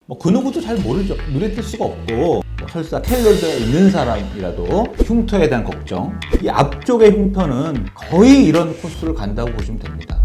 뭐 그 누구도 잘 모르죠. 눈에 띌 수가 없고 뭐 설사 텔레비전에 있는 사람이라도 흉터에 대한 걱정, 이 앞쪽의 흉터는 거의 이런 코스를 간다고 보시면 됩니다.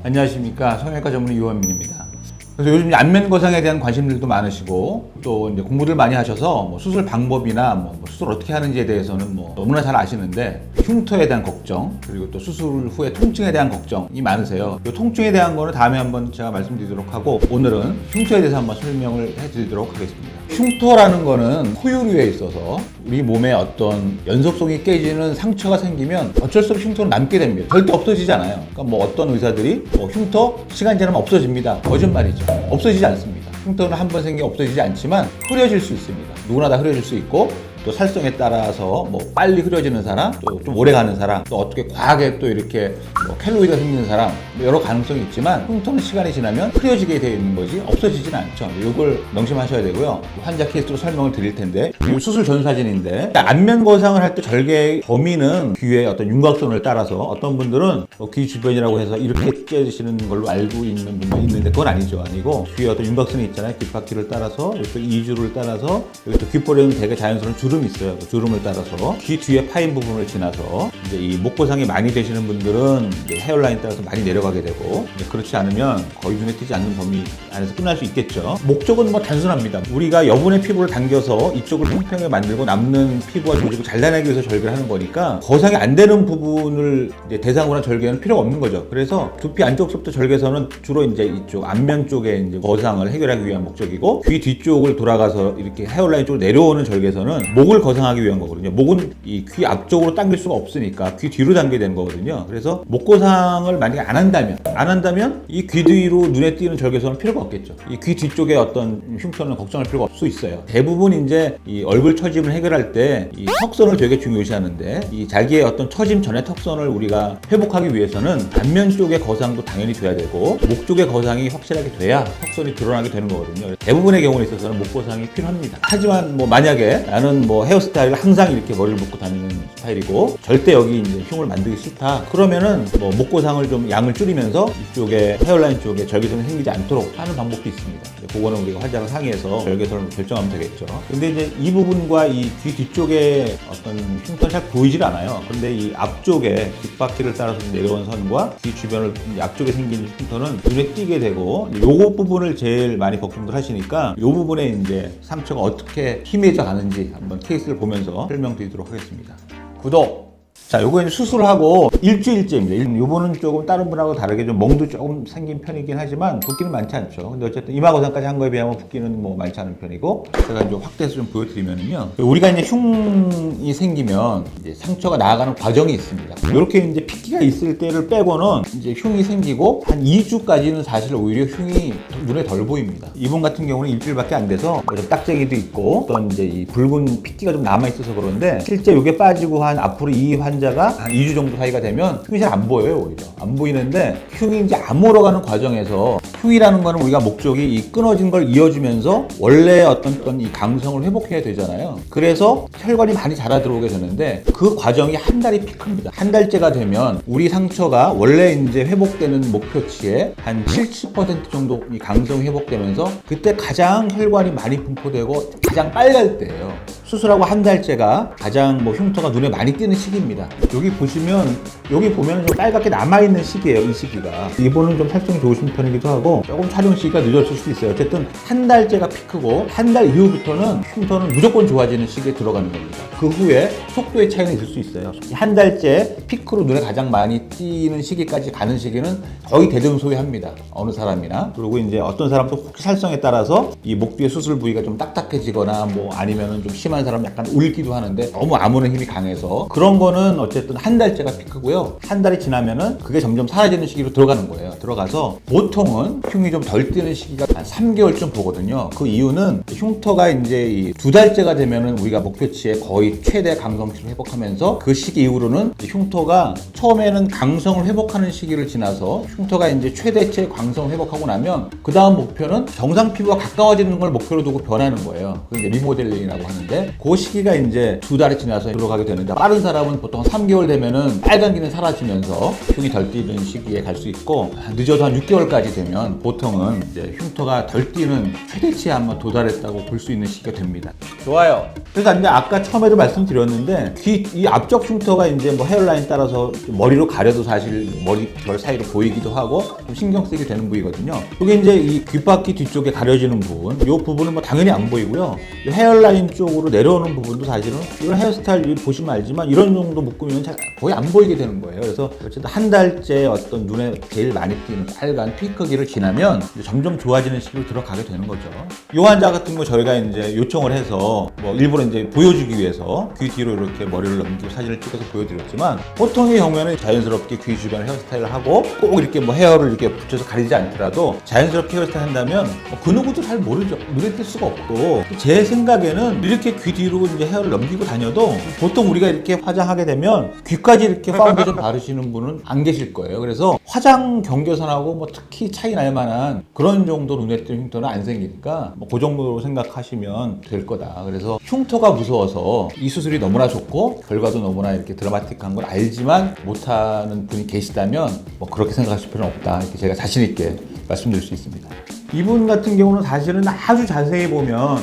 안녕하십니까, 성형외과 전문의 유원민입니다. 그래서 요즘 안면 거상에 대한 관심들도 많으시고 또 이제 공부를 많이 하셔서 뭐 수술 방법이나 뭐 수술 어떻게 하는지에 대해서는 뭐 너무나 잘 아시는데, 흉터에 대한 걱정 그리고 또 수술 후에 통증에 대한 걱정이 많으세요. 이 통증에 대한 거는 다음에 한번 제가 말씀드리도록 하고, 오늘은 흉터에 대해서 한번 설명을 해드리도록 하겠습니다. 흉터라는 거는 포유류에 있어서 우리 몸에 어떤 연속성이 깨지는 상처가 생기면 어쩔 수 없이 흉터는 남게 됩니다. 절대 없어지지 않아요. 그러니까 뭐 어떤 의사들이 흉터 시간 지나면 없어집니다. 거짓말이죠. 없어지지 않습니다. 흉터는 한 번 생겨 없어지지 않지만 흐려질 수 있습니다. 누구나 다 흐려질 수 있고, 또 살성에 따라서 뭐 빨리 흐려지는 사람, 또 좀 오래 가는 사람, 또 어떻게 과하게 또 이렇게 뭐 켈로이드가 생기는 사람, 여러 가능성이 있지만 흉터는 시간이 지나면 흐려지게 되어 있는 거지 없어지진 않죠. 이걸 명심하셔야 되고요. 환자 케이스로 설명을 드릴 텐데, 이 수술 전 사진인데, 안면 거상을 할 때 절개 범위는 귀의 어떤 윤곽선을 따라서, 어떤 분들은 귀 주변이라고 해서 이렇게 째시는 걸로 알고 있는 분도 있는데 그건 아니고 귀에 어떤 윤곽선이 있잖아요. 귓바퀴를 따라서, 이쪽 이주를 따라서, 여기 또 귓볼에는 되게 자연스러운 주름이 있어요. 그 주름을 따라서 귀 뒤에 파인 부분을 지나서 이제 이 목거상이 많이 되시는 분들은 이제 헤어라인 따라서 많이 내려가게 되고, 그렇지 않으면 거의 눈에 띄지 않는 범위 안에서 끝날 수 있겠죠. 목적은 뭐 단순합니다. 우리가 여분의 피부를 당겨서 이쪽을 평평하게 만들고 남는 피부와 조직을 잘라내기 위해서 절개를 하는 거니까, 거상이 안 되는 부분을 이제 대상으로 한 절개는 필요가 없는 거죠. 그래서 두피 안쪽부터 절개선은 주로 이제 이쪽 앞면 쪽에 이제 거상을 해결하기 위한 목적이고, 귀 뒤쪽을 돌아가서 이렇게 헤어라인 쪽으로 내려오는 절개선은 목을 거상하기 위한 거거든요. 목은 이 귀 앞쪽으로 당길 수가 없으니까 귀 뒤로 당겨야 되는 거거든요. 그래서 목 거상을 만약에 안 한다면 이 귀 뒤로 눈에 띄는 절개선은 필요가 없겠죠. 이 귀 뒤쪽에 어떤 흉터는 걱정할 필요가 없을 수 있어요. 대부분 이제 이 얼굴 처짐을 해결할 때 이 턱선을 되게 중요시하는데, 이 자기의 어떤 처짐 전에 턱선을 우리가 회복하기 위해서는 안면 쪽의 거상도 당연히 돼야 되고, 목 쪽의 거상이 확실하게 돼야 턱선이 드러나게 되는 거거든요. 대부분의 경우에 있어서는 목 거상이 필요합니다. 하지만 뭐 만약에 나는 뭐 헤어스타일을 항상 이렇게 머리를 묶고 다니는 스타일이고 절대 여기 이제 흉을 만들기 싫다, 그러면은 뭐 목거상을 좀 양을 줄이면서 이쪽에 헤어라인 쪽에 절개선이 생기지 않도록 하는 방법도 있습니다. 그거는 우리가 환자랑 상의해서 절개선을 결정하면 되겠죠. 근데 이제 이 부분과 이 귀 뒤쪽에 어떤 흉터는 잘 보이질 않아요. 근데 이 앞쪽에 귓바퀴를 따라서 내려온 선과 귀 주변을 앞쪽에 생긴 흉터는 눈에 띄게 되고, 요거 부분을 제일 많이 걱정들 하시니까 요 부분에 이제 상처가 어떻게 희미해져 가는지 한번 케이스를 보면서 설명드리도록 하겠습니다. 구독! 자, 요거 이제 수술하고 일주일째입니다. 요거는 조금 다른 분하고 다르게 좀 멍도 조금 생긴 편이긴 하지만 붓기는 많지 않죠. 근데 어쨌든 이마거상까지 한 거에 비하면 붓기는 뭐 많지 않은 편이고, 제가 이제 확대해서 좀 보여드리면은요, 우리가 이제 흉이 생기면 이제 상처가 나아가는 과정이 있습니다. 이렇게 이제 핏기가 있을 때를 빼고는 이제 흉이 생기고 한 2주까지는 사실 오히려 흉이 눈에 덜 보입니다. 이분 같은 경우는 일주일밖에 안 돼서 좀 딱재기도 있고 어떤 이제 이 붉은 핏기가 좀 남아 있어서 그런데, 실제 이게 빠지고 한 앞으로 이 환자가 한 2주 정도 사이가 되면 흉이 잘 안 보여요. 오히려 안 보이는데, 흉이 이제 아물어가는 과정에서, 흉이라는 거는 우리가 목적이 이 끊어진 걸 이어주면서 원래 어떤 이 강성을 회복해야 되잖아요. 그래서 혈관이 많이 자라 들어오게 되는데, 그 과정이 한 달이 피크입니다. 한 달째가 되면 우리 상처가 원래 이제 회복되는 목표치에 한 70% 정도 이 강성이 회복되면서, 그때 가장 혈관이 많이 분포되고 가장 빨갈 때예요. 수술하고 한 달째가 가장 뭐 흉터가 눈에 많이 띄는 시기입니다. 여기 보시면, 여기 보면 좀 빨갛게 남아있는 시기예요. 이 시기가. 이분은 좀 살성이 좋으신 편이기도 하고 조금 촬영 시기가 늦어질 수도 있어요. 어쨌든 한 달째가 피크고, 한 달 이후부터는 흉터는 무조건 좋아지는 시기에 들어가는 겁니다. 그 후에 속도의 차이는 있을 수 있어요. 한 달째 피크로 눈에 가장 많이 띄는 시기까지 가는 시기는 거의 대등소이합니다. 어느 사람이나. 그리고 이제 어떤 사람도 혹시 살성에 따라서 이 목 뒤에 수술 부위가 좀 딱딱해지거나 뭐 아니면은 좀 심한 사람 약간 울기도 하는데, 너무 아무는 힘이 강해서 그런 거는 어쨌든 한 달째가 피크고요. 한 달이 지나면은 그게 점점 사라지는 시기로 들어가는 거예요. 들어가서 보통은 흉이 좀 덜 뜨는 시기가 한 3개월쯤 보거든요. 그 이유는 흉터가 이제 2달째가 되면은 우리가 목표치에 거의 최대 강성치를 회복하면서, 그 시기 이후로는 흉터가 처음에는 강성을 회복하는 시기를 지나서 흉터가 이제 최대치의 강성을 회복하고 나면, 그 다음 목표는 정상 피부가 가까워지는 걸 목표로 두고 변하는 거예요. 그게 이제 리모델링이라고 하는데, 되는데 그 시기가 이제 2달이 지나서 들어가게 되는데 빠른 사람은 보통 3개월 되면은 빨간기는 사라지면서 흉이 덜 띄는 시기에 갈 수 있고 늦어도 한 6개월까지 되면 보통은 이제 흉터가 덜 띄는 최대치에 한번 도달했다고 볼 수 있는 시기가 됩니다. 좋아요. 그래서 이제 아까 처음에도 말씀드렸는데 이 앞쪽 흉터가 이제 뭐 헤어라인 따라서 머리로 가려도 사실 머리 결 사이로 보이기도 하고 좀 신경 쓰게 되는 부위거든요. 그게 이제 이 귓바퀴 뒤쪽에 가려지는 부분, 이 부분은 뭐 당연히 안 보이고요. 이 헤어라인 쪽으로 내려오는 부분도 사실은 이런 헤어스타일 보시면 알지만 이런 정도 묶으면 거의 안 보이게 되는 거예요. 그래서 어쨌든 한 달째 어떤 눈에 제일 많이 띄는 빨간 피크기를 지나면 점점 좋아지는 시기로 들어가게 되는 거죠. 이 환자 같은 거 저희가 이제 요청을 해서 뭐 일부러 이제 보여주기 위해서 귀 뒤로 이렇게 머리를 넘기고 사진을 찍어서 보여드렸지만 보통의 경우에는 자연스럽게 귀 주변 헤어스타일을 하고 꼭 이렇게 뭐 헤어를 이렇게 붙여서 가리지 않더라도 자연스럽게 헤어스타일 한다면 그 누구도 잘 모르죠. 눈에 띌 수가 없고 제 생각에는 이렇게 귀 뒤로 이제 헤어를 넘기고 다녀도 보통 우리가 이렇게 화장하게 되면 귀까지 이렇게 파운데이션 바르시는 분은 안 계실 거예요. 그래서 화장 경계선하고 뭐 특히 차이 날 만한 그런 정도 눈에 띄는 흉터는 안 생기니까 뭐 그 정도로 생각하시면 될 거다. 그래서 흉터가 무서워서 이 수술이 너무나 좋고 결과도 너무나 이렇게 드라마틱한 걸 알지만 못하는 분이 계시다면 뭐 그렇게 생각하실 필요는 없다. 이렇게 제가 자신 있게 말씀드릴 수 있습니다. 이분 같은 경우는 사실은 아주 자세히 보면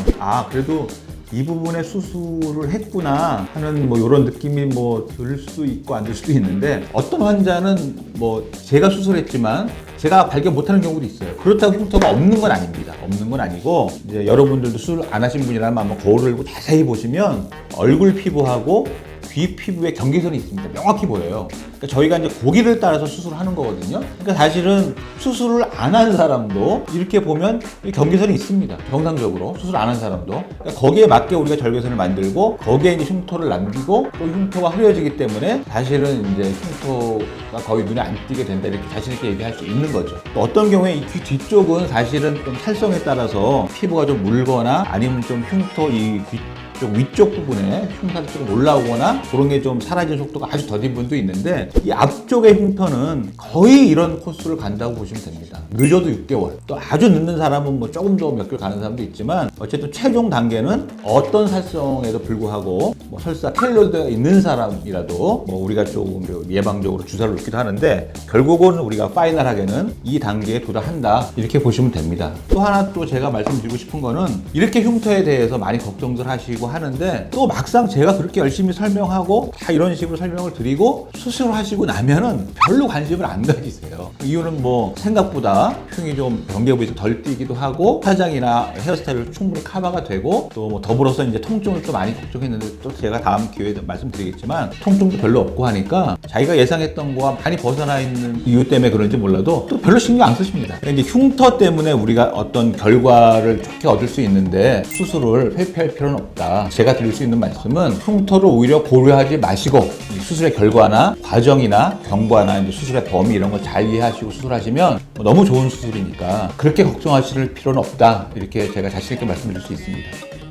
그래도 이 부분에 수술을 했구나 하는 뭐 이런 느낌이 뭐 들 수도 있고 안 들 수도 있는데 어떤 환자는 뭐 제가 수술했지만 제가 발견 못하는 경우도 있어요. 그렇다고 흉터가 없는 건 아닙니다. 없는 건 아니고 이제 여러분들도 수술 안 하신 분이라면 아마 거울을 자세히 보시면 얼굴 피부하고 귀 피부에 경계선이 있습니다. 명확히 보여요. 그러니까 저희가 이제 고기를 따라서 수술을 하는 거거든요. 그러니까 사실은 수술을 안 한 사람도 이렇게 보면 경계선이 있습니다. 정상적으로 수술 안 한 사람도. 그러니까 거기에 맞게 우리가 절개선을 만들고 거기에 이제 흉터를 남기고 또 흉터가 흐려지기 때문에 사실은 이제 흉터가 거의 눈에 안 띄게 된다 이렇게 자신 있게 얘기할 수 있는 거죠. 또 어떤 경우에 이 귀 뒤쪽은 사실은 좀 살성에 따라서 피부가 좀 물거나 아니면 좀 흉터 이 귀 쪽 위쪽 부분에 흉터가 조금 올라오거나 그런 게 좀 사라지는 속도가 아주 더딘 분도 있는데 이 앞쪽의 흉터는 거의 이런 코스를 간다고 보시면 됩니다. 늦어도 6개월. 또 아주 늦는 사람은 뭐 조금 더 몇 개월 가는 사람도 있지만 어쨌든 최종 단계는 어떤 살성에도 불구하고 뭐 설사 켈로드가 있는 사람이라도 뭐 우리가 조금 예방적으로 주사를 놓기도 하는데 결국은 우리가 파이널하게는 이 단계에 도달한다 이렇게 보시면 됩니다. 또 하나 또 제가 말씀드리고 싶은 거는 이렇게 흉터에 대해서 많이 걱정들 하시고 하는데 또 막상 제가 그렇게 열심히 설명하고 다 이런 식으로 설명을 드리고 수술을 하시고 나면은 별로 관심을 안 가지세요. 이유는 뭐 생각보다 흉이 좀 경계 부위에서 덜 띄기도 하고 화장이나 헤어스타일로 충분히 커버가 되고 또 뭐 더불어서 이제 통증을 또 많이 걱정했는데 또 제가 다음 기회에 말씀드리겠지만 통증도 별로 없고 하니까 자기가 예상했던 거와 많이 벗어나 있는 이유 때문에 그런지 몰라도 또 별로 신경 안 쓰십니다. 이제 흉터 때문에 우리가 어떤 결과를 좋게 얻을 수 있는데 수술을 회피할 필요는 없다. 제가 드릴 수 있는 말씀은 흉터를 오히려 고려하지 마시고 수술의 결과나 과정이나 경과나 이제 수술의 범위 이런 걸 잘 이해하시고 수술하시면 너무 좋은 수술이니까 그렇게 걱정하실 필요는 없다. 이렇게 제가 자신 있게 말씀드릴 수 있습니다.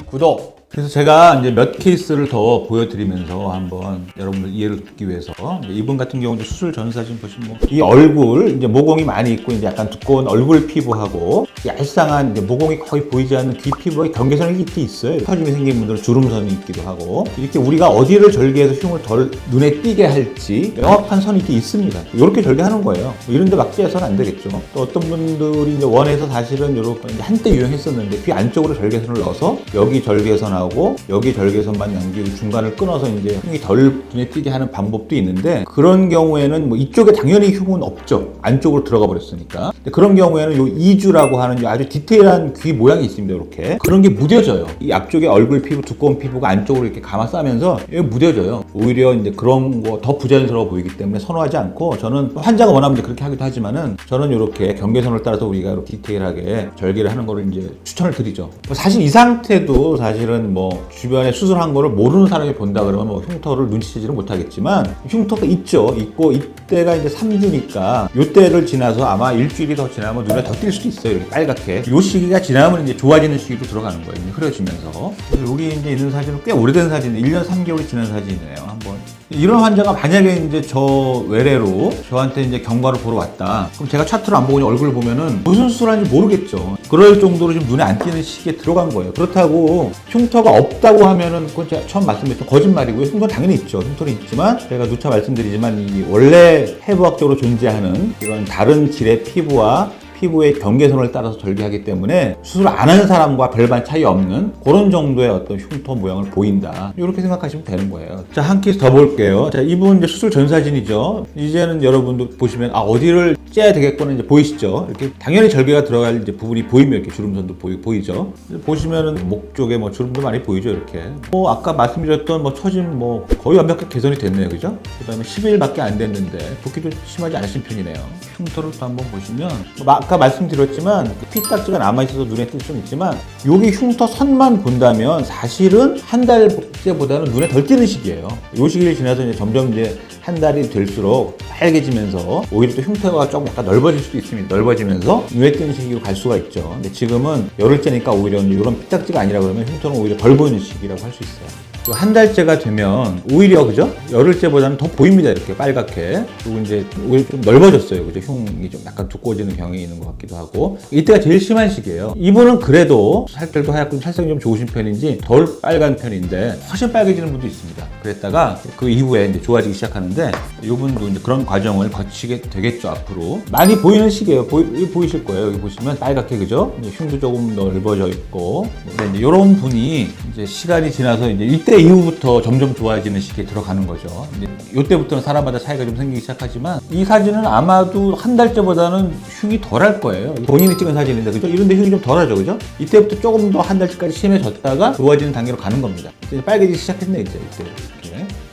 구독! 그래서 제가 이제 몇 케이스를 더 보여드리면서 한번 여러분들 이해를 돕기 위해서 이분 같은 경우는 수술 전 사진 보시면 이 얼굴 이제 모공이 많이 있고 이제 약간 두꺼운 얼굴 피부하고 얄쌍한 이제 모공이 거의 보이지 않는 귀 피부에 경계선이 이렇게 있어요. 터짐이 생긴 분들은 주름선이 있기도 하고 이렇게 우리가 어디를 절개해서 흉을 덜 눈에 띄게 할지 명확한 선이 이렇게 있습니다. 이렇게 절개하는 거예요. 이런데 막 떼서는 안 되겠죠. 또 어떤 분들이 이제 원해서 사실은 이렇게 한때 유행했었는데 귀 안쪽으로 절개선을 넣어서 여기 절개선하고 여기 절개선만 남기고 중간을 끊어서 이제 흉이 덜 눈에 띄게 하는 방법도 있는데 그런 경우에는 뭐 이쪽에 당연히 흉은 없죠. 안쪽으로 들어가 버렸으니까. 그런 경우에는 요 이주라고 하는 아주 디테일한 귀 모양이 있습니다. 이렇게 그런 게 무뎌져요. 이 앞쪽에 얼굴 피부 두꺼운 피부가 안쪽으로 이렇게 감아싸면서 무뎌져요. 오히려 이제 그런 거 더 부자연스러워 보이기 때문에 선호하지 않고 저는 환자가 원하면 이제 그렇게 하기도 하지만은 저는 이렇게 경계선을 따라서 우리가 이렇게 디테일하게 절개를 하는 거를 이제 추천을 드리죠. 사실 이 상태도 사실은 뭐 주변에 수술한 거를 모르는 사람이 본다 그러면 뭐 흉터를 눈치채지는 못하겠지만 흉터가 있고 이때가 이제 3주니까 이때를 지나서 아마 일주일이 더 지나면 눈에 더 띌 수도 있어요. 이렇게 빨갛게. 이 시기가 지나면 이제 좋아지는 시기로 들어가는 거예요. 흐려지면서. 그래서 여기 이제 있는 사진은 꽤 오래된 사진인데 1년 3개월이 지난 사진이네요. 한번. 이런 환자가 만약에 이제 저 외래로 저한테 이제 경과를 보러 왔다. 그럼 제가 차트를 안 보고 얼굴을 보면은 무슨 수술하는지 모르겠죠. 그럴 정도로 좀 눈에 안 띄는 시기에 들어간 거예요. 그렇다고 흉터가 없다고 하면은 그건 제가 처음 말씀드렸던 거짓말이고요. 흉터는 당연히 있죠. 흉터는 있지만 제가 누차 말씀드리지만 이 원래 해부학적으로 존재하는 이런 다른 질의 피부의 경계선을 따라서 절개하기 때문에 수술 안 하는 사람과 별반 차이 없는 그런 정도의 어떤 흉터 모양을 보인다. 이렇게 생각하시면 되는 거예요. 자, 한 케이스 더 볼게요. 자, 이분 이제 수술 전 사진이죠. 이제는 여러분도 보시면 어디를 째야 되겠구나 이제 보이시죠? 이렇게 당연히 절개가 들어갈 이제 부분이 보이면 이렇게 주름선도 보이죠. 보시면은 목 쪽에 뭐 주름도 많이 보이죠, 이렇게. 아까 말씀드렸던 처짐 거의 완벽하게 개선이 됐네요, 그죠? 그다음에 10일밖에 안 됐는데 붓기도 심하지 않으신 편이네요. 흉터를 또 한번 보시면 아까 말씀드렸지만 피딱지가 남아있어서 눈에 띌 수는 있지만 여기 흉터 선만 본다면 사실은 한 달째보다는 눈에 덜 띄는 시기예요. 이 시기를 지나서 이제 점점 이제 한 달이 될수록 빨개지면서 오히려 또 흉터가 조금 약간 넓어질 수도 있습니다. 넓어지면서 눈에 띄는 시기로 갈 수가 있죠. 근데 지금은 열흘째니까 오히려 이런 피딱지가 아니라 그러면 흉터는 오히려 덜 보이는 시기라고 할 수 있어요. 한 달째가 되면 오히려 그죠? 열흘째보다는 더 보입니다. 이렇게 빨갛게. 그리고 이제 오히려 좀 넓어졌어요. 그죠? 흉이 좀 약간 두꺼워지는 경향이 있는 것 같기도 하고. 이때가 제일 심한 시기예요. 이분은 그래도 살결도 하얗고 살색이 좀 좋으신 편인지 덜 빨간 편인데 훨씬 빨개지는 분도 있습니다. 그랬다가 그 이후에 이제 좋아지기 시작하는데 이분도 이제 그런 과정을 거치게 되겠죠. 앞으로 많이 보이는 시기예요. 보이실 거예요. 여기 보시면 빨갛게 그죠? 흉도 조금 넓어져 있고. 근데 이제 이런 분이 이제 시간이 지나서 이때 이후부터 점점 좋아지는 시기에 들어가는 거죠. 이때부터는 사람마다 차이가 좀 생기기 시작하지만 이 사진은 아마도 한 달째보다는 흉이 덜할 거예요. 본인이 찍은 사진인데 그죠? 이런데 흉이 좀 덜하죠, 그죠? 이때부터 조금 더 한 달째까지 심해졌다가 좋아지는 단계로 가는 겁니다. 이제 빨개지기 시작했네 이때 이렇게.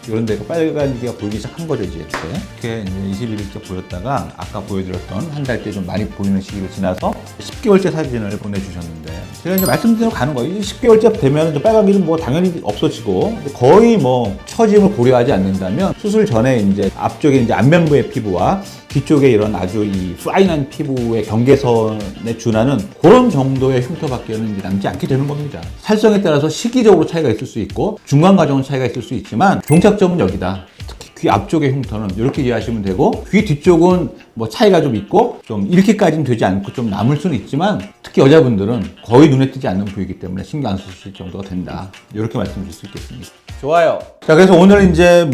이런 데가 빨간기가 보이기 시작한 거죠, 이제 이렇게 21일째 보였다가 아까 보여드렸던 한 달째 좀 많이 보이는 시기를 지나서 10개월째 사진을 보내주셨는데 제가 이제 말씀드린 대로 가는 거예요. 10개월째 되면 빨간기는 당연히 없어지고 거의 처짐을 고려하지 않는다면 수술 전에 이제 앞쪽에 이제 안면부의 피부와 뒤쪽에 이런 아주 이 파인한 피부의 경계선에 준하는 그런 정도의 흉터밖에는 남지 않게 되는 겁니다. 살성에 따라서 시기적으로 차이가 있을 수 있고 중간 과정은 차이가 있을 수 있지만 종착점은 여기다. 특히 귀 앞쪽의 흉터는 이렇게 이해하시면 되고 귀 뒤쪽은 차이가 좀 있고 좀 이렇게까지는 되지 않고 좀 남을 수는 있지만 특히 여자분들은 거의 눈에 띄지 않는 부위이기 때문에 신경 안 쓰실 정도가 된다. 이렇게 말씀드릴 수 있겠습니다. 좋아요. 자, 그래서 오늘 이제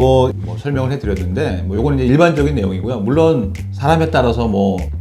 설명을 해드렸는데 요거는 이제 일반적인 내용이고요. 물론 사람에 따라서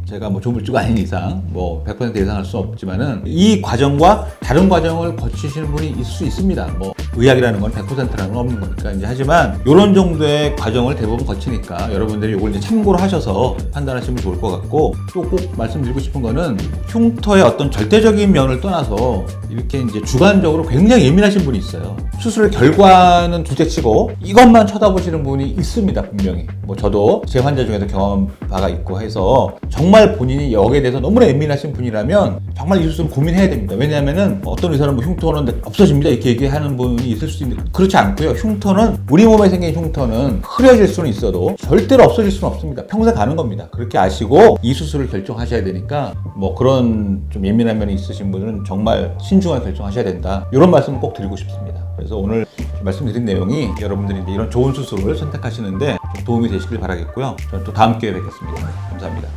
제가 조물주가 아닌 이상 100% 예상할 수 없지만은 이 과정과 다른 과정을 거치시는 분이 있을 수 있습니다. 의학이라는 건 100%라는 건 없는 거니까 이제 하지만 이런 정도의 과정을 대부분 거치니까 여러분들이 이걸 이제 참고로 하셔서 판단하시면 좋을 것 같고 또 꼭 말씀드리고 싶은 거는 흉터의 어떤 절대적인 면을 떠나서 이렇게 이제 주관적으로 굉장히 예민하신 분이 있어요. 수술의 결과는 둘째치고 이것만 쳐다보시는 분이 있습니다, 분명히. 저도 제 환자 중에도 경험 바가 있고 해서 정말 본인이 여기에 대해서 너무나 예민하신 분이라면 정말 이 수술은 고민해야 됩니다. 왜냐하면은 어떤 의사는 흉터는 없어집니다 이렇게 얘기하는 분이 있을 수 있는데 그렇지 않고요. 흉터는 우리 몸에 생긴 흉터는 흐려질 수는 있어도 절대로 없어질 수는 없습니다. 평생 가는 겁니다. 그렇게 아시고 이 수술을 결정하셔야 되니까 그런 좀 예민한 면이 있으신 분은 정말 신중하게 결정하셔야 된다. 이런 말씀을 꼭 드리고 싶습니다. 그래서 오늘 말씀드린 내용이 여러분들이 이제 이런 좋은 수술을 선택하시는데 좀 도움이 되시길 바라겠고요. 저는 또 다음 기회에 뵙겠습니다. 감사합니다.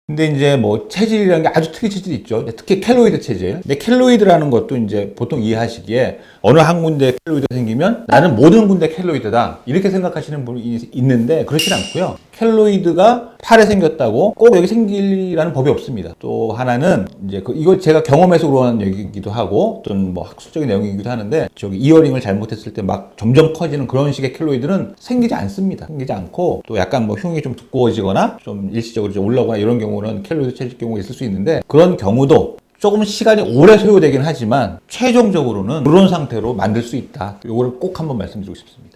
근데 이제 체질이라는 게 아주 특이 체질이 있죠. 특히 켈로이드 체질. 근데 켈로이드라는 것도 이제 보통 이해하시기에 어느 한 군데 켈로이드가 생기면 나는 모든 군데 켈로이드다. 이렇게 생각하시는 분이 있는데 그렇진 않고요. 켈로이드가 팔에 생겼다고 꼭 여기 생기라는 법이 없습니다. 또 하나는 이제 이거 제가 경험에서 우러난 얘기이기도 하고 어떤 학술적인 내용이기도 하는데 이어링을 잘못했을 때 점점 커지는 그런 식의 켈로이드는 생기지 않습니다. 생기지 않고 또 약간 흉이 좀 두꺼워지거나 좀 일시적으로 좀 올라오거나 이런 경우는 켈로이드 체질 경우가 있을 수 있는데 그런 경우도 조금 시간이 오래 소요되긴 하지만 최종적으로는 그런 상태로 만들 수 있다. 이걸 꼭 한번 말씀드리고 싶습니다.